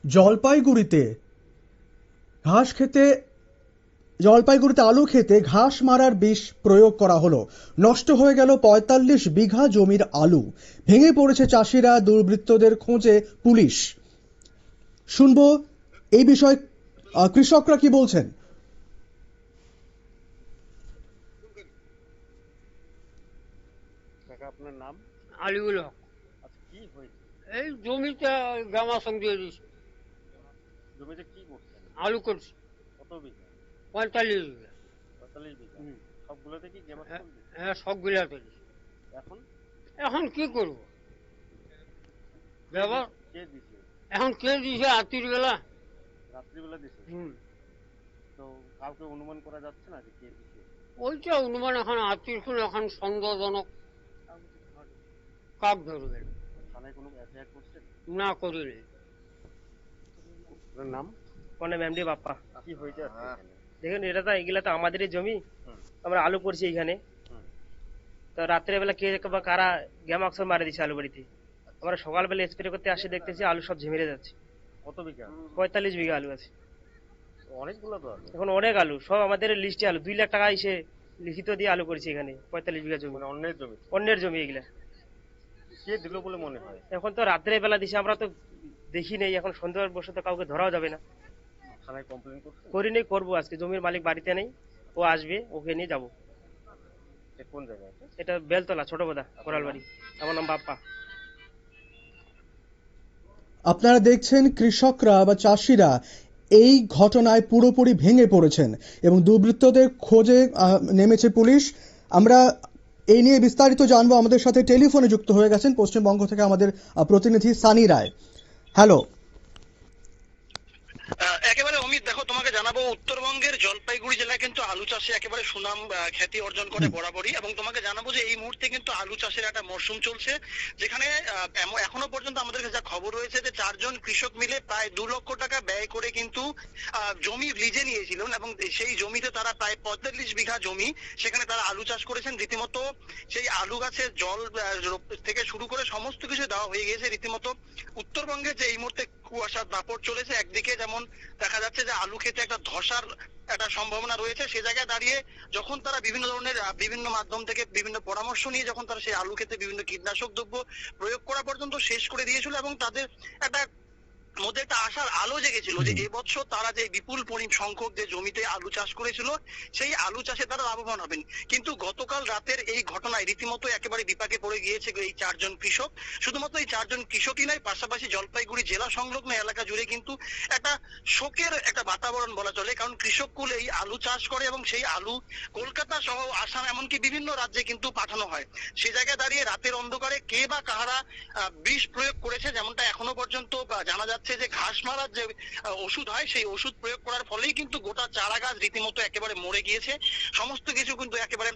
জলপাইগুড়িতে আলু খেতে ঘাস মারার বিষ প্রয়োগ করা হলো। নষ্ট হয়ে গেল ৪৫ বিঘা জমির আলু। ভেঙে পড়েছে চাষিরা, দুর্বৃত্তদের খোঁজে পুলিশ। শুনবো এই বিষয়ে কৃষকরা কি বলছেন। আপনার নাম? আলিউল হক। আচ্ছা, কি হয়েছে? এই জমিতে গামা সঙ্গে দিয়েছি, জমিতে কি করছেন? আলু করছি কত বিঘা? ৪৫ বিঘা। ৪৫ বিঘা। সবগুলোতে কি গেমার করবে? হ্যাঁ, সবগুলা করেছি। এখন এখন কি করব? ব্যবহার কে দিছে? এখন কে দিছে? রাত্রির বেলা। রাত্রিবেলা দিছে? তো কাউকে অনুমান করা যাচ্ছে না যে কে দিছে? ওইটা অনুমান এখন আত্মীয় এখন সন্দেহজনক। কাক ধরবেন? থানায় কোনো এফআইআর করছেন? না করিনি। আপনার নাম? মানে এমডি বাপ্পা। কি হয়েছে আজকে এখানে? দেখুন, এটা তো এগুলা তো আমাদেরই জমি। আমরা আলু করছি এখানে। তো রাত্রেবেলা কে বা কারা গ্যামাক্সর মারে দিচ্ছে আলু বাড়িতে। আমরা সকালবেলা স্প্রে করতে আসে দেখতেছি আলু সব ঝিমিরে যাচ্ছে। কত বিঘা? ৪৫ বিঘা আলু আছে। অনেকগুলো তো আলু। এখন অনেক আলু, সব আমাদের লিস্টে আলু। 2 লাখ টাকা এসে লিখিত দিয়ে আলু করেছি এখানে। ৪৫ বিঘা জমি, মানে অন্যের জমি? অন্যের জমি এগুলা। কে দিল বলে মনে হয়? এখন তো রাত্রে বেলা দিছে, আমরা তো দেখি নেই। এখন সন্ধ্যার বসে তো কাউকে ধরাও যাবে না। থানায় কমপ্লেন করছেন? করি নেই, করবো আজকে। জমির মালিক বাড়িতে নেই, ও আসবে, ওকে নিয়ে যাবো। কোন জায়গায়? এটা বেলতলা, ছোট বোদা, কোরাল বাড়ি। আমার নাম বাপ্পা। আপনারা দেখছেন কৃষকরা বা চাষিরা এই ঘটনায় পুরোপুরি ভেঙে পড়েছেন এবং দুর্বৃত্তদের খোঁজে নেমেছে পুলিশ। আমরা এই নিয়ে বিস্তারিত জানবো। আমাদের সাথে টেলিফোনে যুক্ত হয়ে গেছেন পশ্চিমবঙ্গ থেকে আমাদের প্রতিনিধি সানি রায়। হ্যালো। একেবারে অমিত, দেখো তোমাকে জানাবো, উত্তরবঙ্গের জলপাইগুড়ি জেলায় কিন্তু আলু চাষে একেবারে সুনাম খ্যাতি অর্জন করে বরাবরই। এবং তোমাকে জানাবো যে এই মুহূর্তে কিন্তু আলু চাষের একটা মরশুম চলছে, যেখানে এখনো পর্যন্ত আমাদের কাছে যা খবর রয়েছে যে 4 জন কৃষক মিলে প্রায় 2 লক্ষ টাকা ব্যয় করে কিন্তু জমি লিজে নিয়েছিলেন এবং সেই জমিতে তারা প্রায় ৪৫ বিঘা জমি, সেখানে তারা আলু চাষ করেছেন। রীতিমতো সেই আলু গাছের জল থেকে শুরু করে সমস্ত কিছু দেওয়া হয়ে গিয়েছে। রীতিমতো উত্তরবঙ্গে যে এই মুহূর্তে কুয়াশার দাপট চলেছে, একদিকে যেমন দেখা যাচ্ছে যে আলু খেতে একটা ধসার একটা সম্ভাবনা রয়েছে, সে জায়গায় দাঁড়িয়ে যখন তারা বিভিন্ন ধরনের বিভিন্ন মাধ্যম থেকে বিভিন্ন পরামর্শ নিয়ে যখন তারা সেই আলু খেতে বিভিন্ন কীটনাশক দ্রব্য প্রয়োগ করা পর্যন্ত শেষ করে দিয়েছিল এবং তাদের একটা মধ্যে একটা আশার আলো জেগেছিল যে এবছর তারা যে বিপুল সংখ্যক যে জমিতে আলু চাষ করেছিল সেই আলু চাষে তারা লাভবান হবেন। কিন্তু গতকাল রাতের এই ঘটনায় রীতিমতো একেবারে বিপাকে পড়ে গিয়েছে এই 4 জন কৃষক। শুধুমাত্র এই 4 জন কৃষকই নয়, পাশাপাশি জলপাইগুড়ি জেলা সংলগ্ন এলাকা জুড়ে কিন্তু একটা শোকের একটা বাতাবরণ বলা চলে। কারণ কৃষক কুল এই আলু চাষ করে এবং সেই আলু কলকাতা সহ আসাম এমনকি বিভিন্ন রাজ্যে কিন্তু পাঠানো হয়। সে জায়গায় দাঁড়িয়ে রাতের অন্ধকারে কে বা কাহারা বিষ প্রয়োগ করেছে, যেমনটা এখনো পর্যন্ত জানা যাচ্ছে যে ঘাস মারার যে ওষুধ হয় সেই ওষুধ প্রয়োগ করার ফলেই কিন্তু গোটা চারা গাছ রীতিমতো একেবারে মরে গিয়েছে। সমস্ত কিছু কিন্তু একেবারে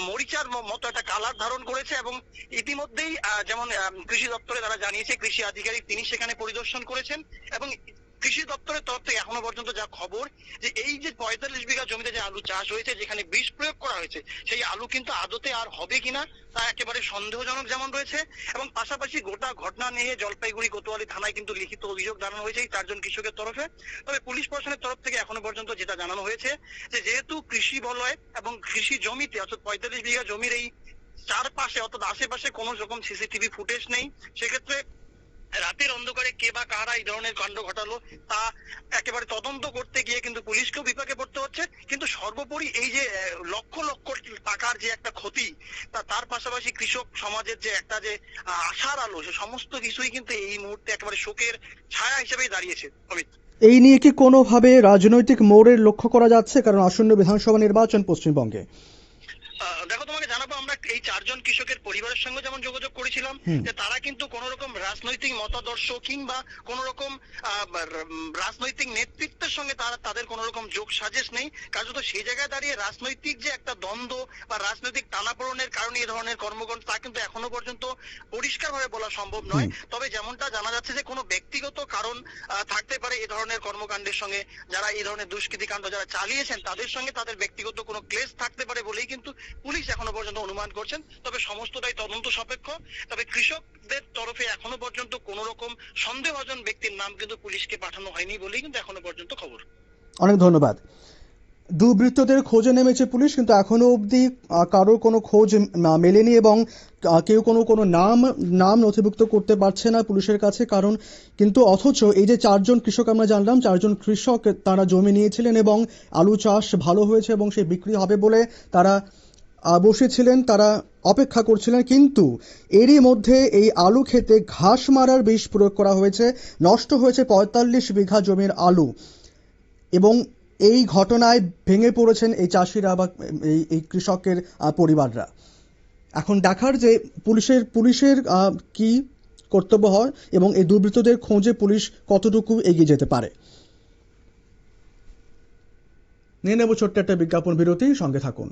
মরিচার মতো একটা কালার ধারণ করেছে এবং ইতিমধ্যেই যেমন কৃষি দপ্তরে তারা জানিয়েছে, কৃষি আধিকারিক তিনি সেখানে পরিদর্শন করেছেন এবং কৃষি দপ্তরের তরফ থেকে এখনো পর্যন্ত যা খবর যে এই যে ৪৫ বিঘা জমিতে যে আলু চাষ হয়েছে, যেখানে বিষ প্রয়োগ করা হয়েছে, সেই আলু কিন্তু আদতে আর হবে কিনা তা একেবারে সন্দেহজনক যেমন রয়েছে। এবং পাশাপাশি গোটা ঘটনা নিয়ে জলপাইগুড়ি কোতোয়ালি থানায় কিন্তু লিখিত অভিযোগ জানানো হয়েছে এই 4 জন কৃষকের তরফে। তবে পুলিশ প্রশাসনের তরফ থেকে এখনো পর্যন্ত যেটা জানানো হয়েছে যে যেহেতু কৃষি বলয় এবং কৃষি জমিতে অর্থাৎ ৪৫ বিঘা জমির এই চারপাশে অর্থাৎ আশেপাশে কোনো রকম সিসিটিভি ফুটেজ নেই, সেক্ষেত্রে রাতের অন্ধকারে কে বা কারা এই ধরনের কাণ্ড ঘটালো তা একেবারে তদন্ত করতে গিয়ে কিন্তু পুলিশকেও বিপাকে পড়তে হচ্ছে। কিন্তু সর্বোপরি এই যে লক্ষ লক্ষ টাকার যে একটা ক্ষতি, তার পাশাপাশি কৃষক সমাজের যে একটা যে আশার আলো, সে সমস্ত কিছুই কিন্তু এই মুহূর্তে একেবারে শোকের ছায়া হিসেবেই দাঁড়িয়েছে। অমিত, এই নিয়ে কি কোনোভাবে রাজনৈতিক মোড়ের লক্ষ্য করা যাচ্ছে, কারণ আসন্ন বিধানসভা নির্বাচন পশ্চিমবঙ্গে? দেখো, তোমাকে জানাবো, আমরা এই 4 জন কৃষকের পরিবারের সঙ্গে যেমন যোগাযোগ করেছিলাম যে তারা কিন্তু কোন রকম রাজনৈতিক মতাদর্শ কিংবা কোন রকম রাজনৈতিক নেতৃত্বের সঙ্গে তাদের কোন রকম যোগ সাজেশ নেই। কার্যত সেই জায়গায় দাঁড়িয়ে রাজনৈতিক যে একটা দ্বন্দ্ব বা রাজনৈতিক টানাপোড়েনের কারণে এই ধরনের কর্মকাণ্ড তা কিন্তু এখনো পর্যন্ত পরিষ্কারভাবে বলা সম্ভব নয়। তবে যেমনটা জানা যাচ্ছে যে কোনো ব্যক্তিগত কারণ থাকতে পারে এই ধরনের কর্মকাণ্ডের সঙ্গে, যারা এই ধরনের দুষ্কৃতিকাণ্ড যারা চালিয়েছেন তাদের সঙ্গে তাদের ব্যক্তিগত কোনো ক্লেশ থাকতে পারে বলেই কিন্তু পুলিশ এখনো পর্যন্ত অনুমান করছে। করছেন। তবে সমস্তটাই তদন্ত সাপেক্ষ। তবে কৃষকদের তরফে এখনো পর্যন্ত কোনো রকম সন্দেহভাজন ব্যক্তির নাম কিন্তু পুলিশকে পাঠানো হয়নি বলেই কিন্তু এখনো পর্যন্ত খবর। অনেক ধন্যবাদ। দুর্বৃত্তদের খোঁজে নেমেছে পুলিশ, কিন্তু এখনো অবধি কারোর কোনো খোঁজ মেলেনি এবং কেউ কোনো নাম নথিভুক্ত করতে পারছে না পুলিশের কাছে। কারণ কিন্তু অথচ এই যে 4জন কৃষক আমরা জানলাম, 4জন কৃষক তারা জমি নিয়েছিলেন এবং আলু চাষ ভালো হয়েছে এবং সে বিক্রি হবে বলে তারা বসেছিলেন, তারা অপেক্ষা করছিলেন। কিন্তু এরই মধ্যে এই আলু ক্ষেতে ঘাস মারার বিষ প্রয়োগ করা হয়েছে, নষ্ট হয়েছে 45 বিঘা জমির আলু। এবং এই ঘটনায় ভেঙে পড়েছেন এই চাষিরা বা এই কৃষকের পরিবাররা। এখন দেখার যে পুলিশের কি কর্তব্য হয় এবং এই দুর্বৃত্তদের খোঁজে পুলিশ কতটুকু এগিয়ে যেতে পারে। নিয়ে নেব ছোট্ট একটা বিজ্ঞাপন বিরতি, সঙ্গে থাকুন।